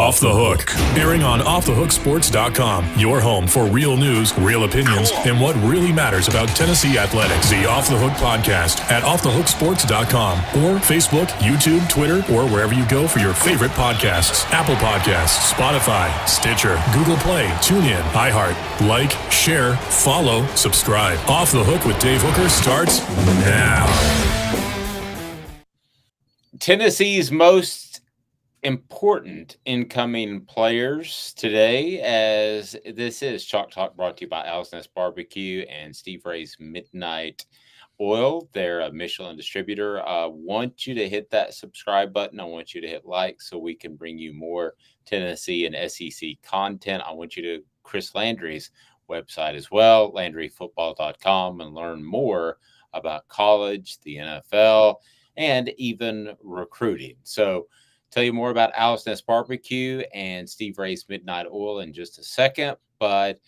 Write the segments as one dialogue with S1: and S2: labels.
S1: Off the Hook, airing on offthehooksports.com, your home for real news, real opinions, and what really matters about Tennessee athletics. The Off the Hook podcast at offthehooksports.com or Facebook, YouTube, Twitter, or wherever you go for your favorite podcasts. Apple Podcasts, Spotify, Stitcher, Google Play, TuneIn, iHeart. Like, share, follow, subscribe. Off the Hook with Dave Hooker starts now.
S2: Tennessee's most important incoming players today, as this is Chalk Talk, brought to you by Owl's Nest Barbecue and Steve Ray's Midnite Oil. They're a Michelin distributor. I want you to hit that subscribe button. I want you to hit like so we can bring you more Tennessee and SEC content. I want you to Chris Landry's website as well, LandryFootball.com, and learn more about college, the NFL, and even recruiting. So tell you more about Owl's Nest Barbecue and Steve Ray's Midnite Oil in just a second. But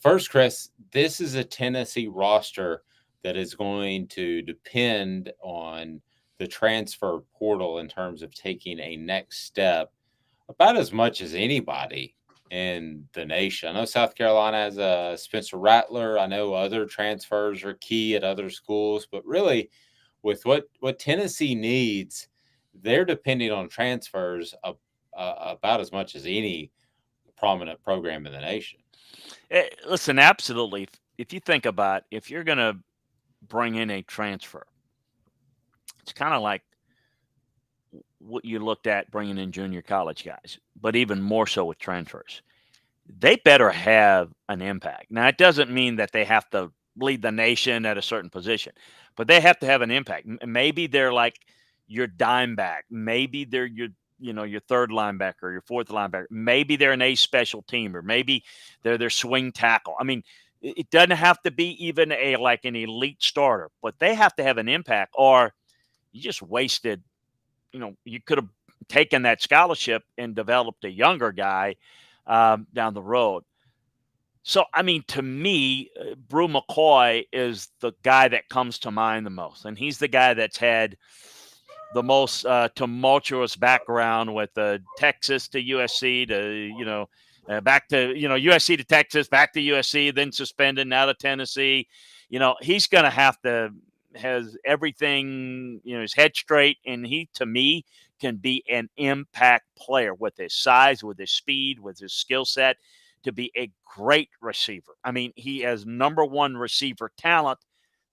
S2: first, Chris, this is a Tennessee roster that is going to depend on the transfer portal in terms of taking a next step about as much as anybody in the nation. I know South Carolina has a Spencer Rattler. I know other transfers are key at other schools, but really with what Tennessee needs, they're depending on transfers about as much as any prominent program in the nation.
S3: Listen, absolutely. If you think about if you're going to bring in a transfer, it's kind of like what you looked at bringing in junior college guys, but even more so with transfers. They better have an impact. Now, it doesn't mean that they have to lead the nation at a certain position, but they have to have an impact. Maybe they're like your dime back. Maybe they're your third linebacker, your fourth linebacker. Maybe they're an ace special teamer. Maybe they're their swing tackle. I mean, it doesn't have to be even an elite starter, but they have to have an impact, or you just wasted. You could have taken that scholarship and developed a younger guy down the road. So, I mean, to me, Brew McCoy is the guy that comes to mind the most. And he's the guy that's had the most tumultuous background with Texas to USC to, back to, USC to Texas, back to USC, then suspended, now to Tennessee. He's going to have to has everything, his head straight. And he, to me, can be an impact player with his size, with his speed, with his skill set, to be a great receiver. I mean, he has number one receiver talent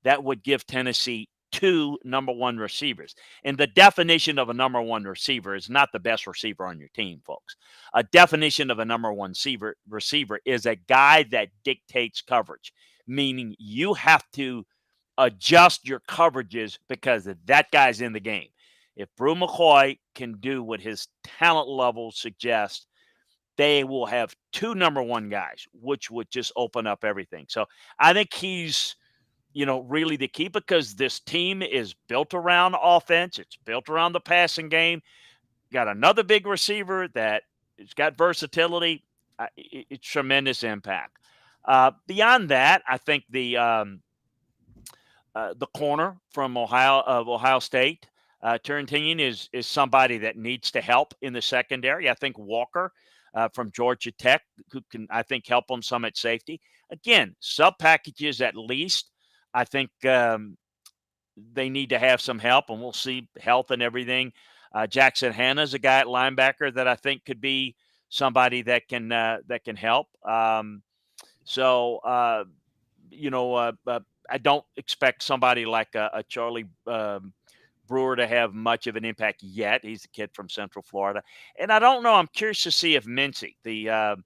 S3: that would give Tennessee two number one receivers. And the definition of a number one receiver is not the best receiver on your team, folks. A definition of a number one receiver is a guy that dictates coverage, meaning you have to adjust your coverages because that guy's in the game. If Brew McCoy can do what his talent level suggests, they will have two number one guys, which would just open up everything. So I think he's, really the key, because this team is built around offense. It's built around the passing game. Got another big receiver that has got versatility. It's tremendous impact. Beyond that, I think the corner from Ohio State, Turrentine is somebody that needs to help in the secondary. I think Walker from Georgia Tech, who can, I think, help them some at safety. Again, sub packages at least. I think they need to have some help, and we'll see health and everything. Jackson Hanna's a guy at linebacker that I think could be somebody that can help. I don't expect somebody like a Charlie Brewer to have much of an impact yet. He's a kid from Central Florida. And I don't know. I'm curious to see if Mincy, the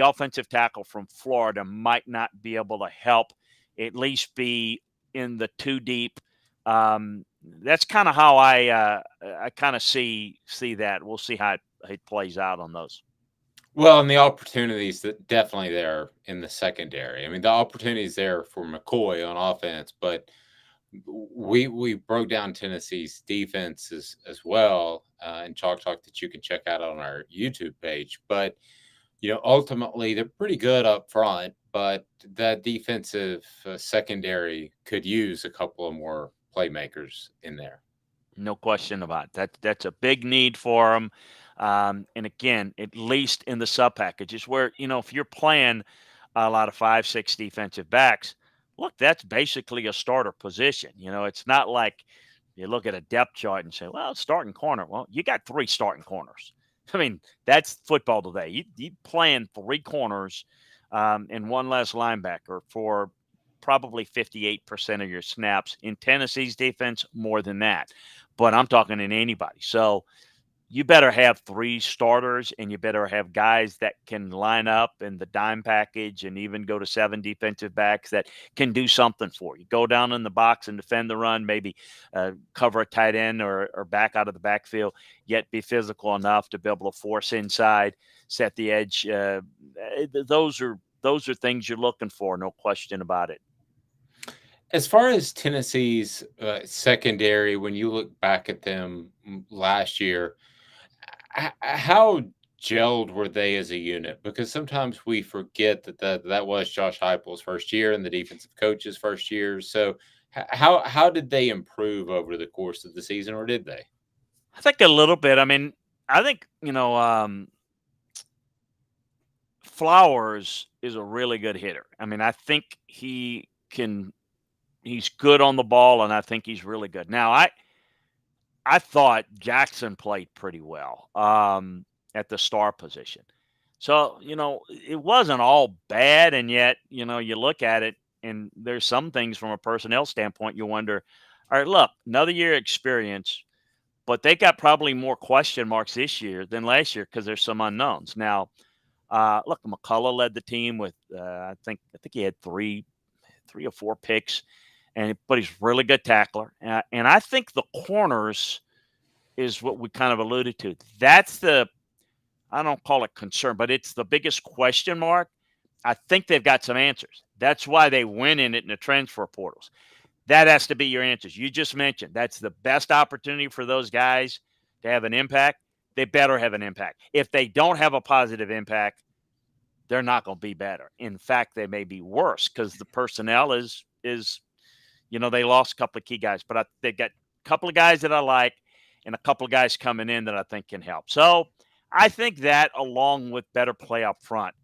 S3: offensive tackle from Florida, might not be able to help, at least be in the two deep. That's kind of how I kind of see that. We'll see how it plays out on those.
S2: Well, and the opportunities that definitely there in the secondary. I mean, the opportunities there for McCoy on offense, but we broke down Tennessee's defense as well in Chalk Talk that you can check out on our YouTube page. But, ultimately they're pretty good up front, but that defensive secondary could use a couple of more playmakers in there.
S3: No question about it. That's a big need for them. And again, at least in the sub packages where, if you're playing a lot of 5, 6 defensive backs, look, that's basically a starter position. It's not like you look at a depth chart and say, well, starting corner. Well, you got 3 starting corners. I mean, that's football today. You playing 3 corners and 1 less linebacker for probably 58% of your snaps. In Tennessee's defense, more than that. But I'm talking in anybody. So you better have 3 starters, and you better have guys that can line up in the dime package and even go to 7 defensive backs that can do something for you. Go down in the box and defend the run, maybe cover a tight end or back out of the backfield, yet be physical enough to be able to force inside, set the edge. Those are things you're looking for, no question about it.
S2: As far as Tennessee's secondary, when you look back at them last year, how gelled were they as a unit? Because sometimes we forget that was Josh Heupel's first year and the defensive coach's first year. So how did they improve over the course of the season, or did they?
S3: I think a little bit. I mean, I think, Flowers is a really good hitter. I mean, I think he's good on the ball, and I think he's really good. Now, I thought Jackson played pretty well at the star position. So, it wasn't all bad, and yet, you look at it, and there's some things from a personnel standpoint you wonder, all right, look, another year experience, but they got probably more question marks this year than last year because there's some unknowns. Now, look, McCullough led the team with I think he had three or 4 picks, but he's a really good tackler. And I think the corners is what we kind of alluded to. That's I don't call it concern, but it's the biggest question mark. I think they've got some answers. That's why they went in it in the transfer portals. That has to be your answers. You just mentioned that's the best opportunity for those guys to have an impact. They better have an impact. If they don't have a positive impact, they're not going to be better. In fact, they may be worse because the personnel is they lost a couple of key guys, but they've got a couple of guys that I like and a couple of guys coming in that I think can help. So I think that, along with better play up front,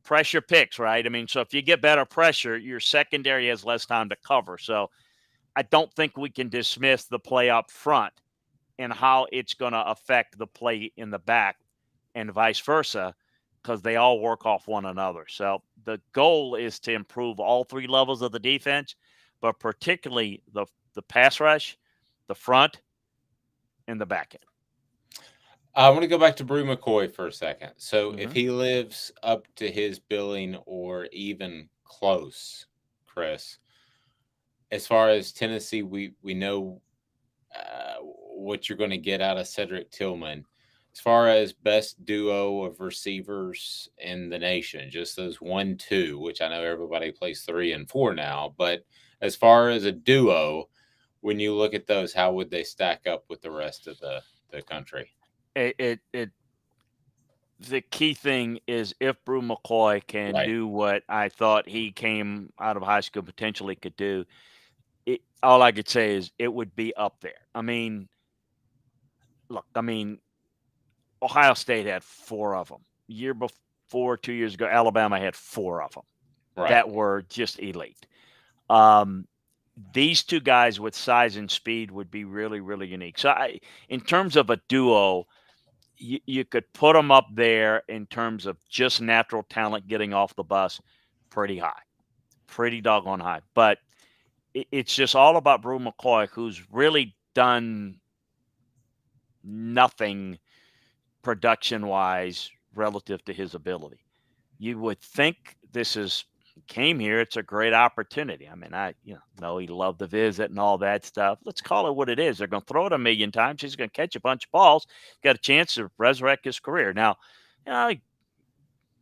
S3: pressure picks, right? I mean, so if you get better pressure, your secondary has less time to cover. So I don't think we can dismiss the play up front and how it's going to affect the play in the back and vice versa, because they all work off one another. So the goal is to improve all 3 levels of the defense, but particularly the pass rush, the front, and the back end.
S2: I want to go back to Brew McCoy for a second. So if he lives up to his billing or even close, Chris, as far as Tennessee, we know what you're going to get out of Cedric Tillman. As far as best duo of receivers in the nation, just those 1-2, which I know everybody plays 3 and 4 now. But as far as a duo, when you look at those, how would they stack up with the rest of the country?
S3: The key thing is if Brew McCoy can do what I thought he came out of high school potentially could do, all I could say is it would be up there. I mean, look, Ohio State had 4 of them. Year before, 2 years ago, Alabama had 4 of them that were just elite. These 2 guys with size and speed would be really, really unique. So in terms of a duo, you could put them up there in terms of just natural talent getting off the bus pretty high, pretty doggone high. But it's just all about Brew McCoy, who's really done nothing production-wise relative to his ability. You would think came here, it's a great opportunity. I mean, know he loved the visit and all that stuff. Let's call it what it is. They're going to throw it 1 million times. He's going to catch a bunch of balls. Got a chance to resurrect his career. Now,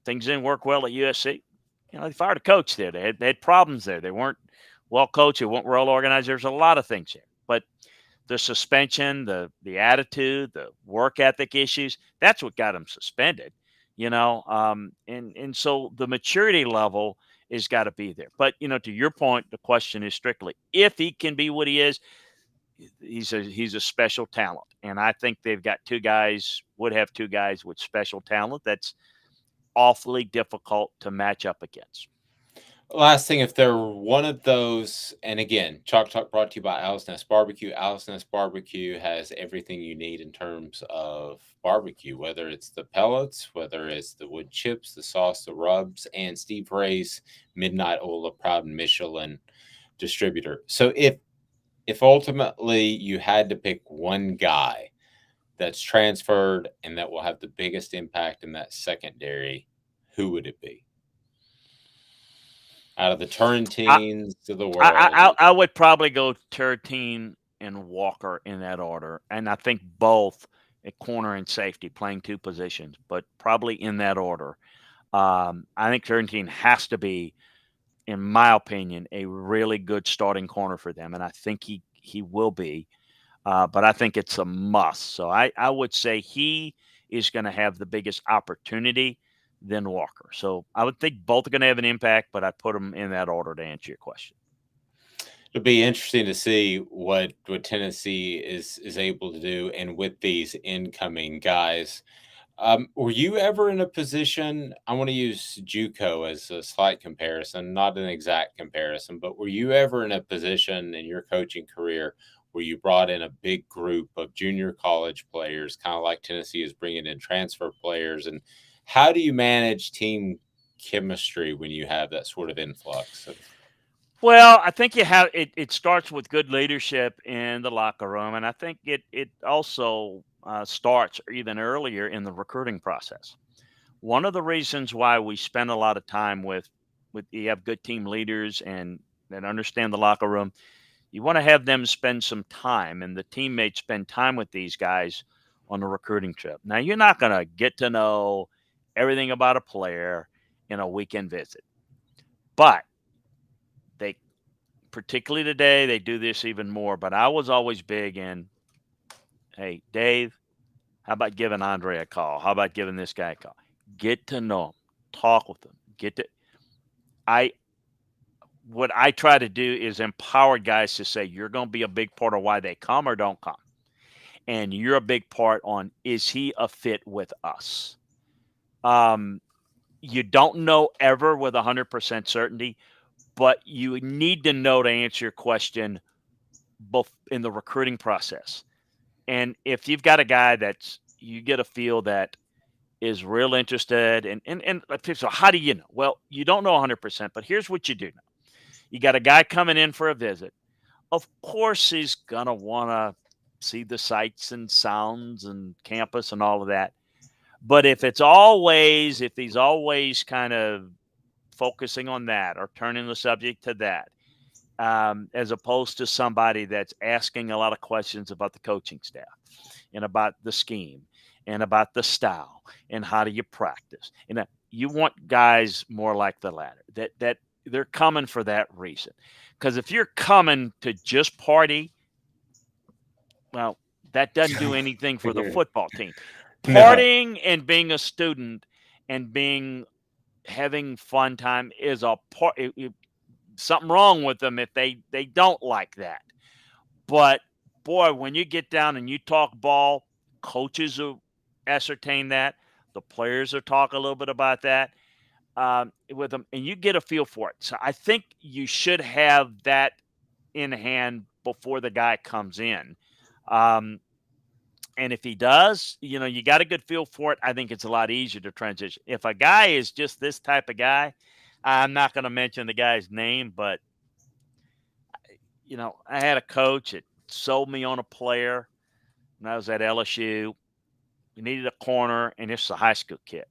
S3: things didn't work well at USC. They fired a coach there. They had problems there. They weren't well coached. They weren't well organized. There's a lot of things here. But the suspension, the attitude, the work ethic issues, that's what got him suspended, and so the maturity level is got to be there. But, to your point, the question is strictly if he can be what he is. he's a special talent, and I think they've got would have two guys with special talent that's awfully difficult to match up against.
S2: Last thing, if they're one of those, and again, Chalk Talk brought to you by Owl's Nest Barbecue. Owl's Nest Barbecue has everything you need in terms of barbecue, whether it's the pellets, whether it's the wood chips, the sauce, the rubs, and Steve Ray's Midnite Oil, a proud Michelin distributor. So if ultimately you had to pick one guy that's transferred and that will have the biggest impact in that secondary, who would it be? Out of the Turrentines to the world.
S3: I would probably go Turrentine and Walker in that order. And I think both at corner and safety, playing two positions, but probably in that order. I think Turrentine has to be, in my opinion, a really good starting corner for them. And I think he will be. But I think it's a must. So I would say he is going to have the biggest opportunity than Walker. So I would think both are going to have an impact, but I'd put them in that order to answer your question.
S2: It'll be interesting to see what Tennessee is able to do, and with these incoming guys. Were you ever in a position, I want to use JUCO as a slight comparison, not an exact comparison, but were you ever in a position in your coaching career where you brought in a big group of junior college players, kind of like Tennessee is bringing in transfer players? And how do you manage team chemistry when you have that sort of influx?
S3: Well, I think it starts with good leadership in the locker room, and I think it also starts even earlier in the recruiting process. One of the reasons why we spend a lot of time with you have good team leaders and that understand the locker room, you want to have them spend some time, and the teammates spend time with these guys on the recruiting trip. Now, you're not going to get to know everything about a player in a weekend visit. But they, particularly today, they do this even more. But I was always big in, hey, Dave, how about giving Andre a call? How about giving this guy a call? Get to know him. Talk with him. What I try to do is empower guys to say, you're going to be a big part of why they come or don't come. And you're a big part on, is he a fit with us? You don't know ever with 100% certainty, but you need to know to answer your question both in the recruiting process. And if you've got a guy you get a feel that is real interested, and so how do you know? Well, you don't know 100%, but here's what you do know. You got a guy coming in for a visit. Of course, he's going to want to see the sights and sounds and campus and all of that. But if he's always kind of focusing on that or turning the subject to that, as opposed to somebody that's asking a lot of questions about the coaching staff and about the scheme and about the style and how do you practice. And you want guys more like the latter, that they're coming for that reason. Because if you're coming to just party, well, that doesn't do anything for the football team. Partying and being a student and having fun time is a part. Something wrong with them if they don't like that. But boy, when you get down and you talk ball, coaches will ascertain that. The players will talk a little bit about that with them, and you get a feel for it. So I think you should have that in hand before the guy comes in. And if he does, you got a good feel for it. I think it's a lot easier to transition. If a guy is just this type of guy, I'm not going to mention the guy's name, but, I had a coach that sold me on a player when I was at LSU. We needed a corner, and this was a high school kid.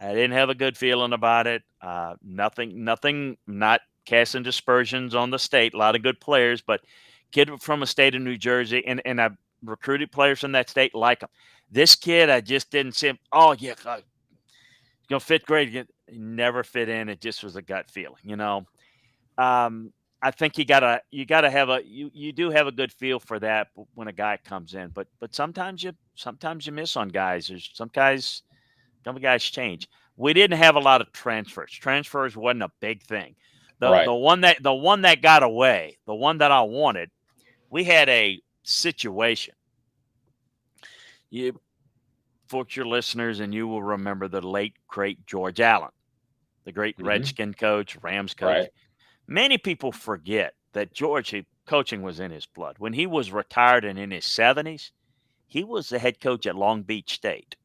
S3: I didn't have a good feeling about it. Nothing, not casting dispersions on the state. A lot of good players, but kid from a state of New Jersey, and I recruited players from that state like him. This kid, I just didn't see him. Oh, yeah, he's going to fit great. He never fit in. It just was a gut feeling, I think you do have a good feel for that when a guy comes in, but sometimes you miss on guys. There's some guys change. We didn't have a lot of transfers. Transfers wasn't a big thing. The one that got away, the one that I wanted, we had a situation. For your listeners, and you will remember the late, great George Allen, the great Redskin coach, Rams coach.
S2: Right.
S3: Many people forget that George, coaching was in his blood. When he was retired and in his 70s, he was the head coach at Long Beach State.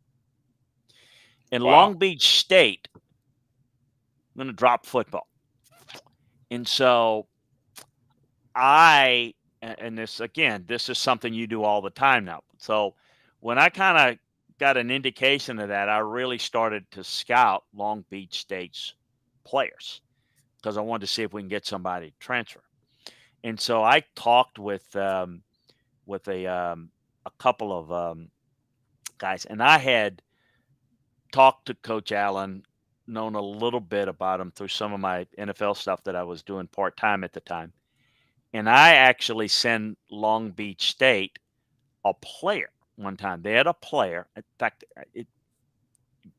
S3: And
S2: Wow.
S3: Long Beach State, I'm going to drop football. And so and this, again, this is something you do all the time now. So when I kind of got an indication of that, I really started to scout Long Beach State's players because I wanted to see if we can get somebody to transfer. And so I talked with a couple of guys, and I had talked to Coach Allen, known a little bit about him through some of my NFL stuff that I was doing part-time at the time. And I actually sent Long Beach State a player one time. They had a player. In fact, you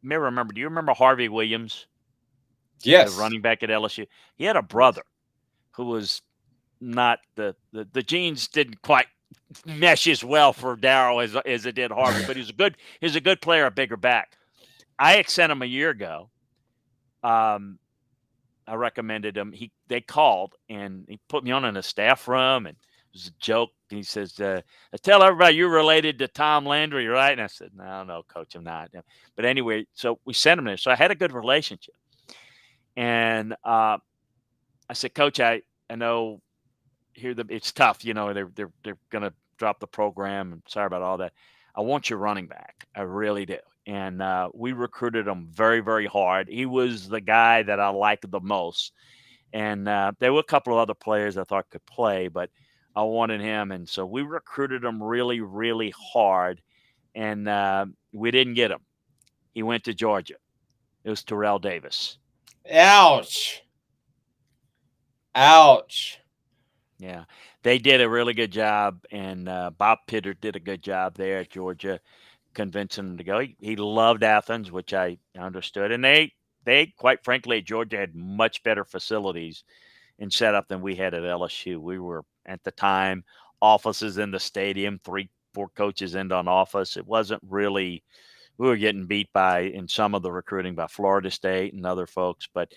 S3: may remember. Do you remember Harvey Williams?
S2: Yes.
S3: The running back at LSU. He had a brother who was not the genes didn't quite mesh as well for Darryl as it did Harvey, but he's a good player, a bigger back. I had sent him a year ago. I recommended him. They called and he put me on in a staff room, and it was a joke. He says, "Tell everybody you're related to Tom Landry, right?" And I said, "No, Coach, I'm not." But anyway, so we sent him there. So I had a good relationship, and I said, "Coach, I know here it's tough. You know, they're gonna drop the program. I'm sorry about all that. I want your running back. I really do." And we recruited him very, very hard. He was the guy that I liked the most. And there were a couple of other players I thought could play, but I wanted him. And so we recruited him really, really hard. And we didn't get him. He went to Georgia. It was Terrell Davis.
S2: Ouch.
S3: Yeah, they did a really good job. And Bob Pitter did a good job there at Georgia, convincing him to go. He loved Athens, which I understood. And they quite frankly, Georgia had much better facilities and setup than we had at LSU. We were at the time offices in the stadium, 3-4 coaches in on office. It wasn't really, we were getting beat in some of the recruiting by Florida State and other folks. But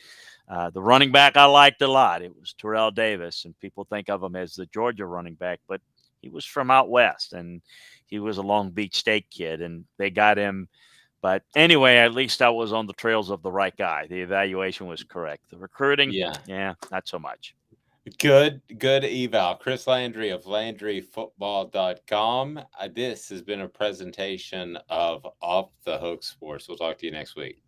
S3: the running back I liked a lot. It was Terrell Davis, and people think of him as the Georgia running back, but he was from out west, and he was a Long Beach State kid, and they got him. But anyway, at least I was on the trails of the right guy. The evaluation was correct. The recruiting, yeah, not so much.
S2: Good eval. Chris Landry of LandryFootball.com. This has been a presentation of Off the Hook Sports. We'll talk to you next week.